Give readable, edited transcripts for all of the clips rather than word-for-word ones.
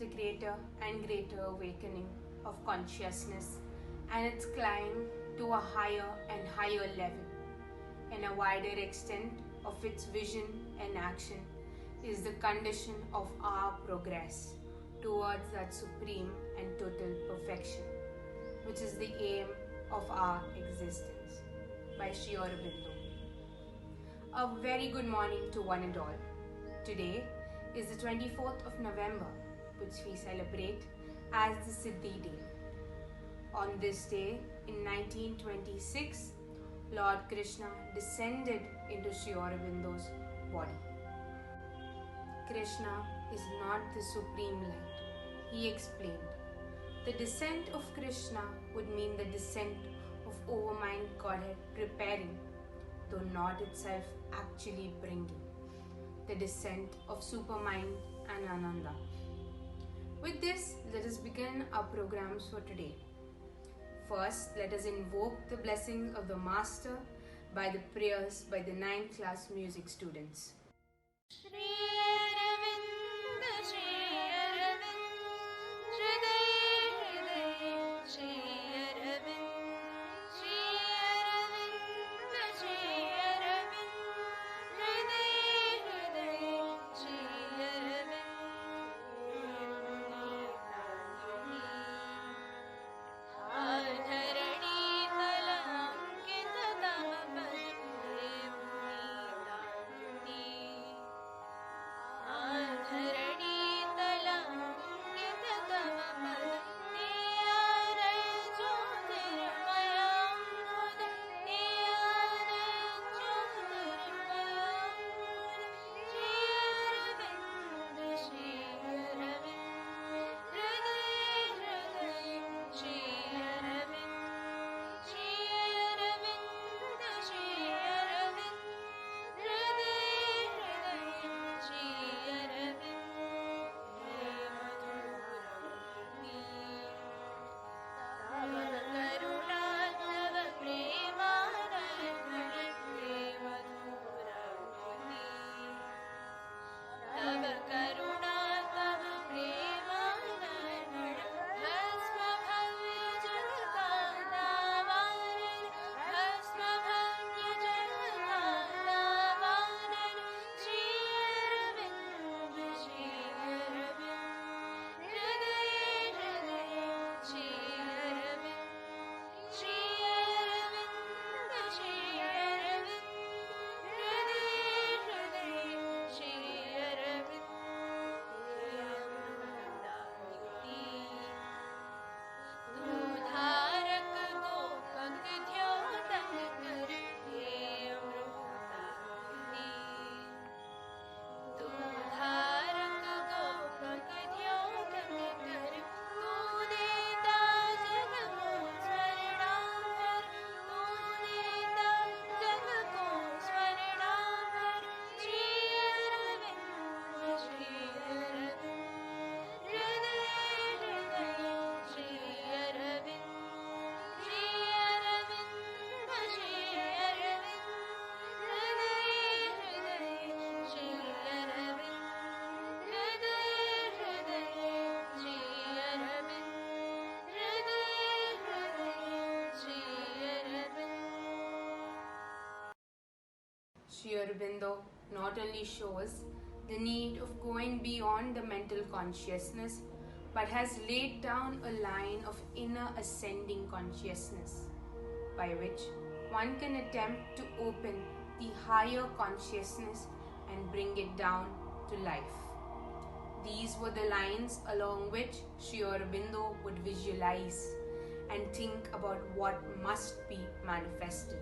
the greater and greater awakening of consciousness and its climb to a higher and higher level, and a wider extent of its vision and action is the condition of our progress towards that supreme and total perfection, which is the aim of our existence, by Sri Aurobindo. A very good morning to one and all. Today is the 24th of November, which we celebrate as the Siddhi Day. On this day, in 1926, Lord Krishna descended into Sri Aurobindo's body. Krishna is not the supreme light, he explained. The descent of Krishna would mean the descent of overmind Godhead preparing, though not itself actually bringing, the descent of supermind and Ananda. With this, let us begin our programs for today. First, let us invoke the blessings of the Master by the prayers by the 9th class music students. Sri Aurobindo not only shows the need of going beyond the mental consciousness, but has laid down a line of inner ascending consciousness, by which one can attempt to open the higher consciousness and bring it down to life. These were the lines along which Sri Aurobindo would visualize and think about what must be manifested.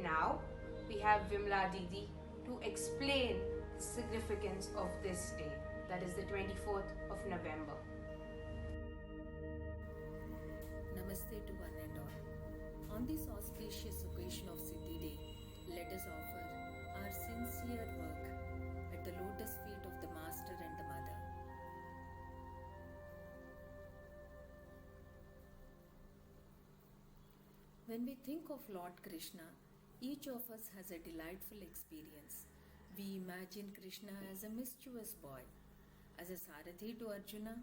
Now, we have Vimla Didi to explain the significance of this day, that is the 24th of November. Namaste to one and all. On this auspicious occasion of Siddhi Day, let us offer our sincere work at the lotus feet of the Master and the Mother. When we think of Lord Krishna, each of us has a delightful experience. We imagine Krishna as a mischievous boy, as a Sarathi to Arjuna,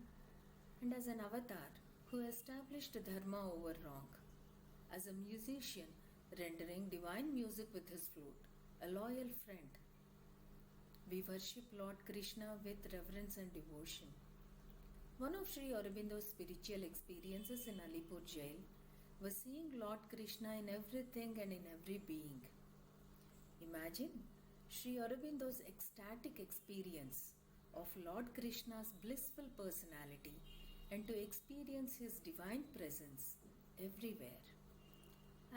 and as an avatar who established dharma over wrong, as a musician rendering divine music with his flute, a loyal friend. We worship Lord Krishna with reverence and devotion. One of Sri Aurobindo's spiritual experiences in Alipur jail was seeing Lord Krishna in everything and in every being. Imagine Sri Aurobindo's ecstatic experience of Lord Krishna's blissful personality and to experience his divine presence everywhere.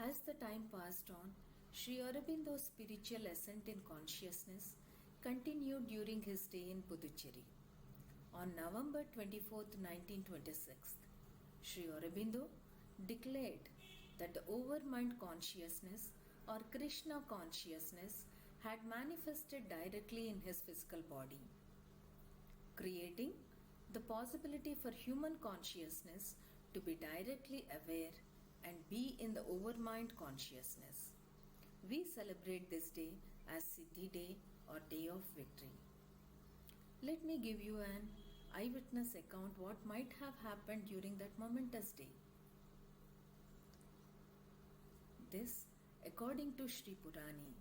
As the time passed on, Sri Aurobindo's spiritual ascent in consciousness continued during his stay in Puducherry. On November 24, 1926, Sri Aurobindo declared that the overmind consciousness or Krishna consciousness had manifested directly in his physical body, creating the possibility for human consciousness to be directly aware and be in the overmind consciousness. We celebrate this day as Siddhi Day or Day of Victory. Let me give you an eyewitness account what might have happened during that momentous day. This, according to Sri Purani,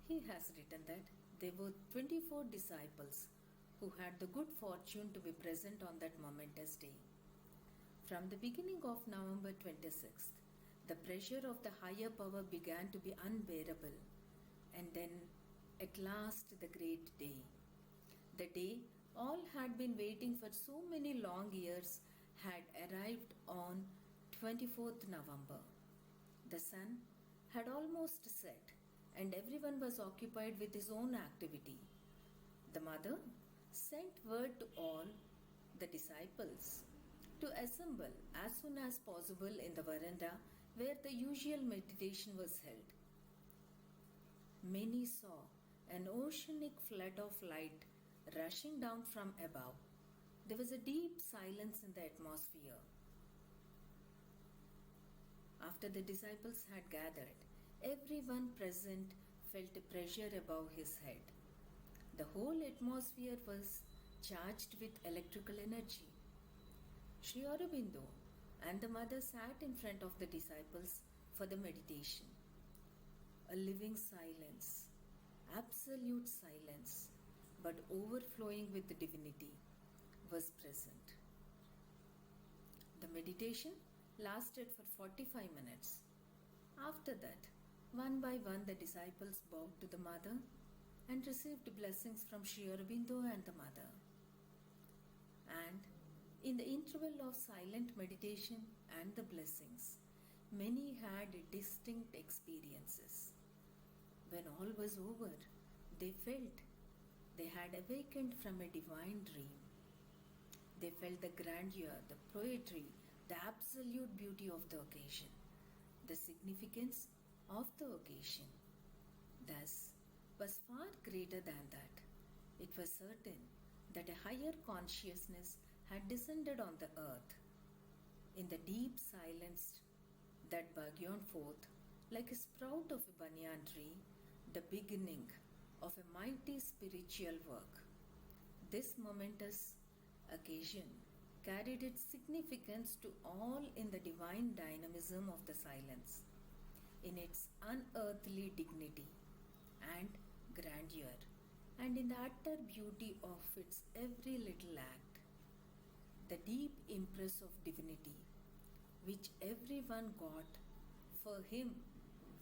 he has written that there were 24 disciples who had the good fortune to be present on that momentous day. From the beginning of November 26th, the pressure of the higher power began to be unbearable, and then at last the great day. The day all had been waiting for so many long years had arrived on 24th November. The sun had almost set and everyone was occupied with his own activity. The mother sent word to all the disciples to assemble as soon as possible in the veranda where the usual meditation was held. Many saw an oceanic flood of light rushing down from above. There was a deep silence in the atmosphere. After the disciples had gathered, everyone present felt a pressure above his head. The whole atmosphere was charged with electrical energy. Sri Aurobindo and the mother sat in front of the disciples for the meditation. A living silence, absolute silence, but overflowing with divinity, was present. The meditation lasted for 45 minutes. After that, one by one the disciples bowed to the mother and received blessings from Sri Aurobindo and the mother. And in the interval of silent meditation and the blessings, many had distinct experiences. When all was over, they felt they had awakened from a divine dream. They felt the grandeur, the poetry, the absolute beauty of the occasion, the significance of the occasion. Thus, was far greater than that. It was certain that a higher consciousness had descended on the earth. In the deep silence that burgeoned forth like a sprout of a banyan tree, the beginning of a mighty spiritual work. This momentous occasion carried its significance to all in the divine dynamism of the silence, in its unearthly dignity and grandeur, and in the utter beauty of its every little act. The deep impress of divinity, which everyone got, for him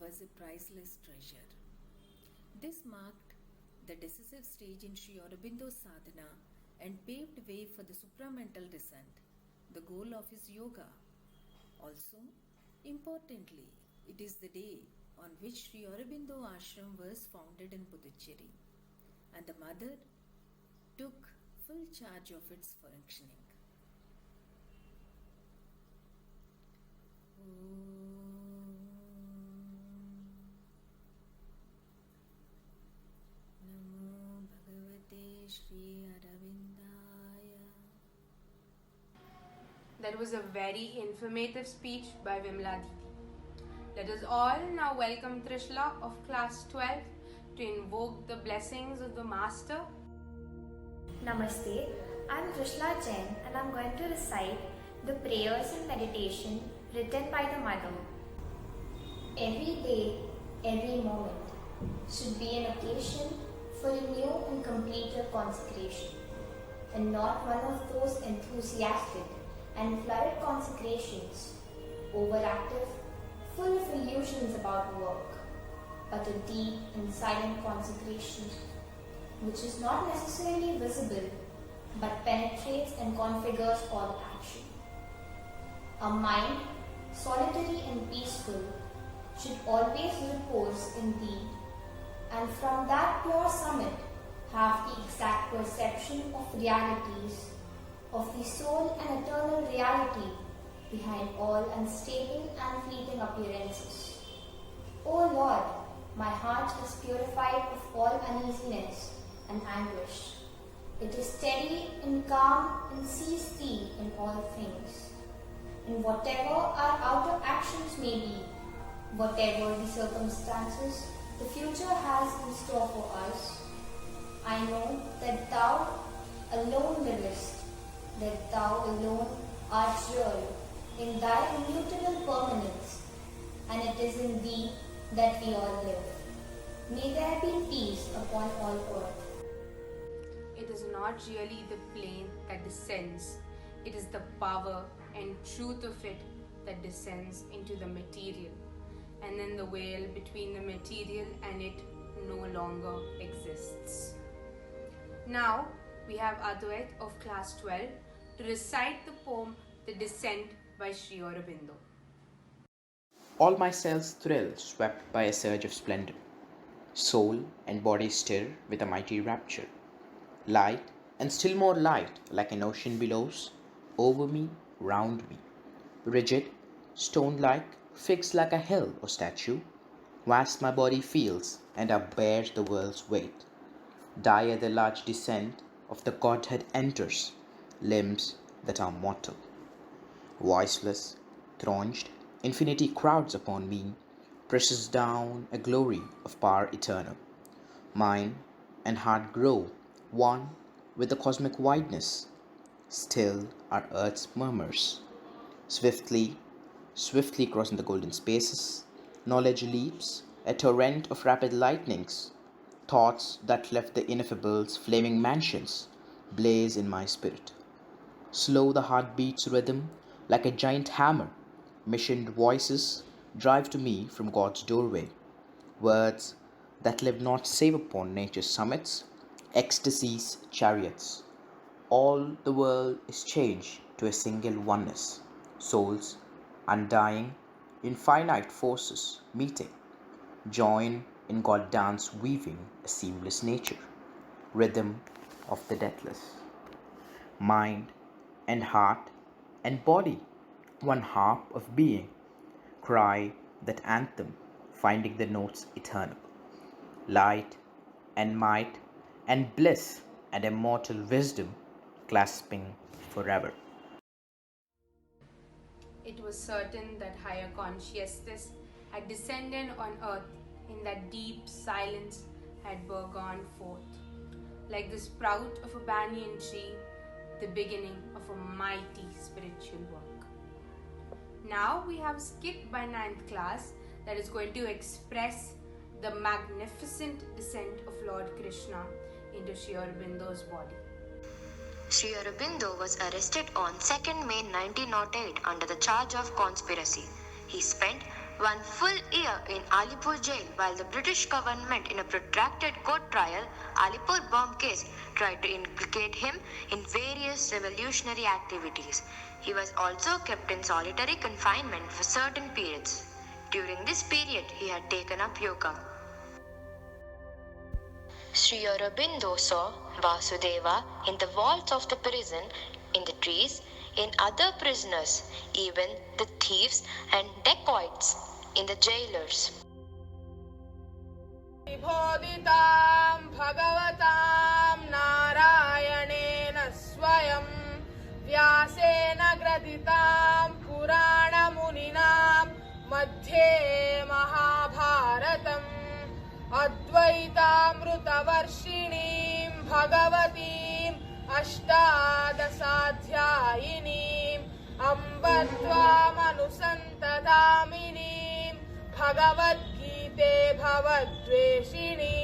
was a priceless treasure. This marked the decisive stage in Sri Aurobindo's sadhana and paved way for the supramental descent, the goal of his yoga. Also, importantly, it is the day on which Sri Aurobindo Ashram was founded in Puducherry, and the mother took full charge of its functioning. Namo Bhagavate Sri Aurobindaya. That was a very informative speech by Vimla Didi. Let us all now welcome Trishla of class 12 to invoke the blessings of the Master. Namaste, I'm Trishna Jain and I'm going to recite the prayers and meditation written by the Mother. Every day, every moment should be an occasion for a new and completer consecration, and not one of those enthusiastic and florid consecrations, overactive, full of illusions about work, but a deep and silent consecration which is not necessarily visible but penetrates and configures all action. A mind, solitary and peaceful, should always repose in Thee, and from that pure summit have the exact perception of realities, of the sole and eternal reality behind all unstable and fleeting appearances. O Lord, my heart is purified of all uneasiness and anguish. It is steady and calm and sees Thee in all things. And whatever our outer actions may be, whatever the circumstances the future has in store for us, I know that Thou alone livest, that Thou alone art real in Thy immutable permanence, and it is in Thee that we all live. May there be peace upon all earth. It is not really the plane that descends, it is the power and truth of it that descends into the material, and then the veil between the material and it no longer exists. Now we have Advait of class 12 to recite the poem The Descent by Sri Aurobindo. All my cells thrill, swept by a surge of splendor. Soul and body stir with a mighty rapture. Light and still more light, like an ocean billows, over me, round me. Rigid, stone-like, fixed like a hill or statue, vast my body feels, and upbears the world's weight. Dire the large descent of the Godhead enters, limbs that are mortal. Voiceless, thronged, infinity crowds upon me, presses down a glory of power eternal. Mind and heart grow one with the cosmic wideness. Still are earth's murmurs. Swiftly, swiftly crossing the golden spaces, knowledge leaps, a torrent of rapid lightnings. Thoughts that left the ineffable's flaming mansions blaze in my spirit. Slow the heartbeat's rhythm, like a giant hammer. Missioned voices drive to me from God's doorway. Words that live not save upon nature's summits, ecstasy's chariots. All the world is changed to a single oneness. Souls, undying, infinite forces meeting, join in God dance weaving a seamless nature, rhythm of the deathless. Mind and heart and body, one harp of being, cry that anthem, finding the notes eternal. Light and might and bliss and immortal wisdom clasping forever. It was certain that higher consciousness had descended on earth in that deep silence had gone forth, like the sprout of a banyan tree, the beginning of a mighty spiritual work. Now we have skit by 9th class that is going to express the magnificent descent of Lord Krishna into Sri Aurobindo's body. Sri Aurobindo was arrested on 2nd May 1908 under the charge of conspiracy. He spent 1 full year in Alipur jail while the British government, in a protracted court trial, Alipur bomb case, tried to implicate him in various revolutionary activities. He was also kept in solitary confinement for certain periods. During this period, he had taken up yoga. Sri Aurobindo saw Vasudeva in the walls of the prison, in the trees, in other prisoners, even the thieves and dacoits, in the jailers. Bodhitam Bhagavatam Narayanena Swayam Vyasena Graditam Purana Muninam Madhye Mahabharatam Advaitamrutavarshiniim Bhagavatim अष्टादशाध्यायिनीम् Amb त्वामनुसन्ततामिनीम् भगवद्गीते भवद्वेषिणीम्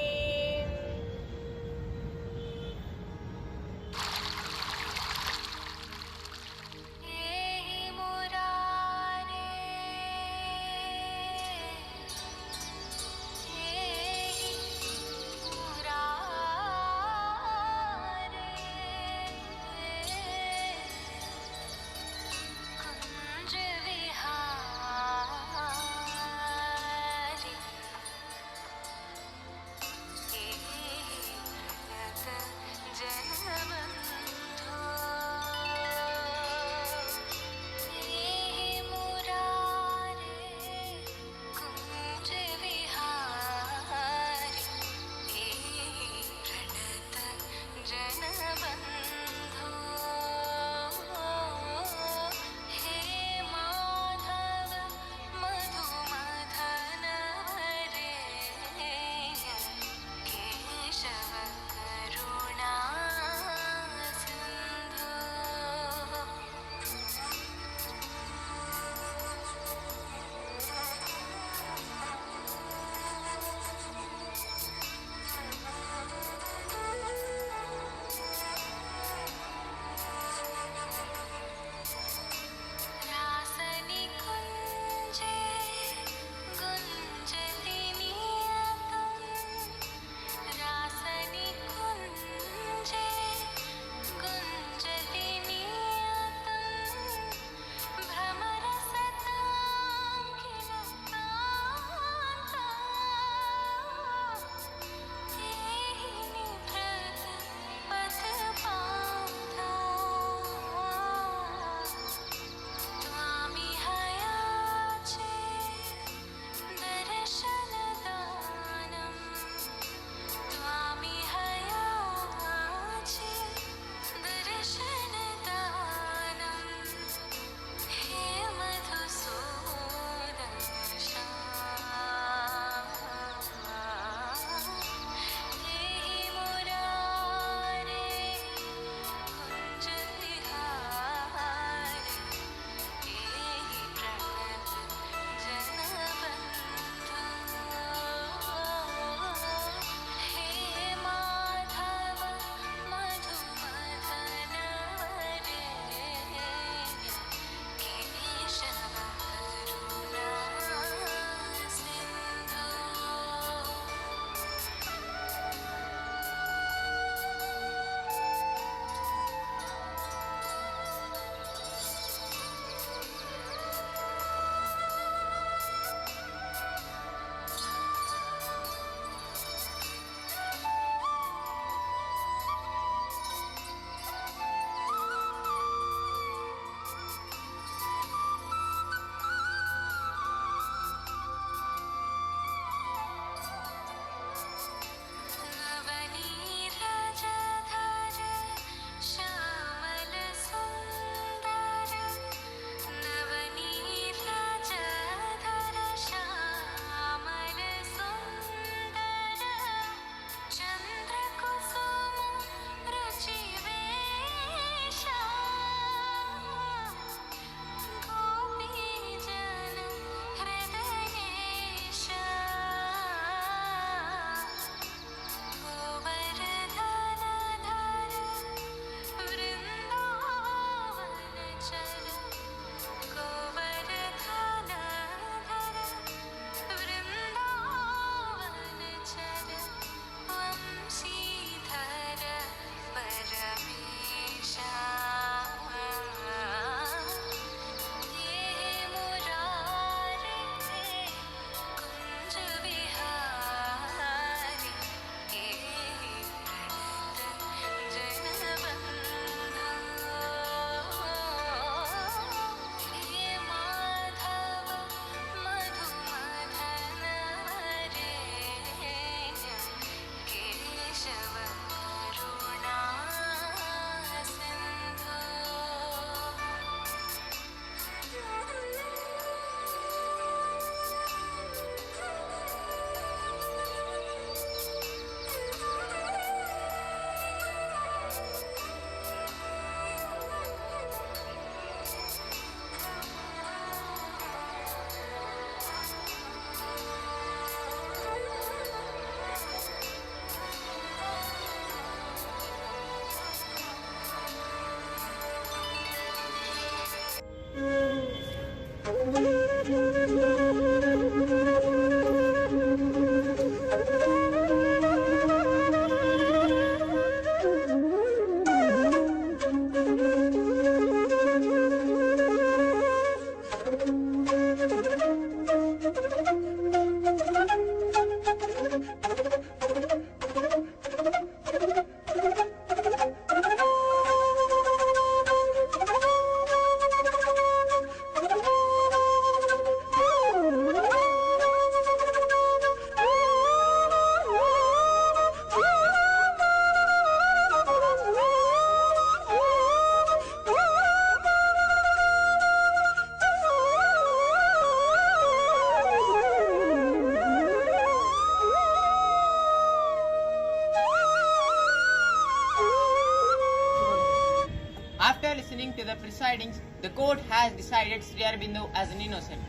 After listening to the proceedings, the court has decided Sri Aurobindo as an innocent.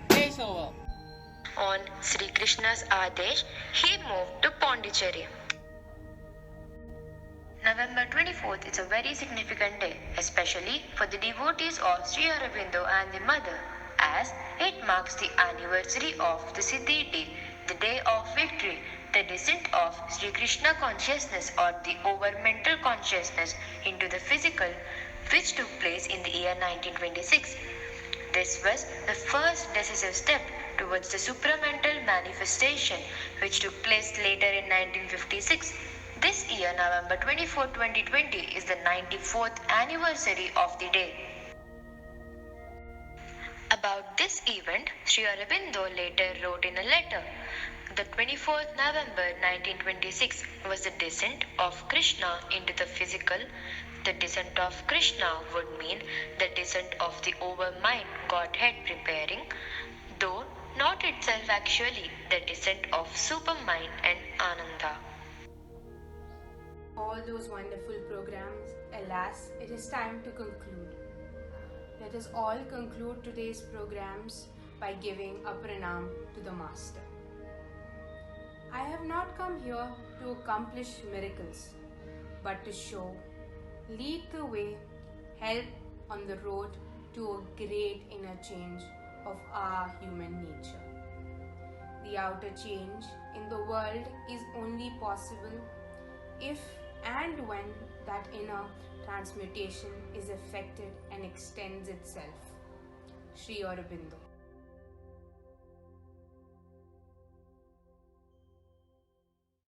Case over. On Sri Krishna's Adesh, he moved to Pondicherry. November 24th is a very significant day, especially for the devotees of Sri Aurobindo and the mother, as it marks the anniversary of the Siddhi day, the day of victory, the descent of Sri Krishna consciousness or the over mental consciousness into the physical, which took place in the year 1926. This was the first decisive step towards the supramental manifestation, which took place later in 1956. This year, November 24, 2020, is the 94th anniversary of the day. About this event, Sri Aurobindo later wrote in a letter, the 24th November 1926 was the descent of Krishna into the physical. The descent of Krishna would mean the descent of the overmind Godhead preparing, though not itself actually the descent of supermind and Ananda. All those wonderful programs, alas, it is time to conclude. Let us all conclude today's programs by giving a pranam to the Master. I have not come here to accomplish miracles, but to show, lead the way, help on the road to a great inner change of our human nature. The outer change in the world is only possible if and when that inner transmutation is effected and extends itself. Sri Aurobindo.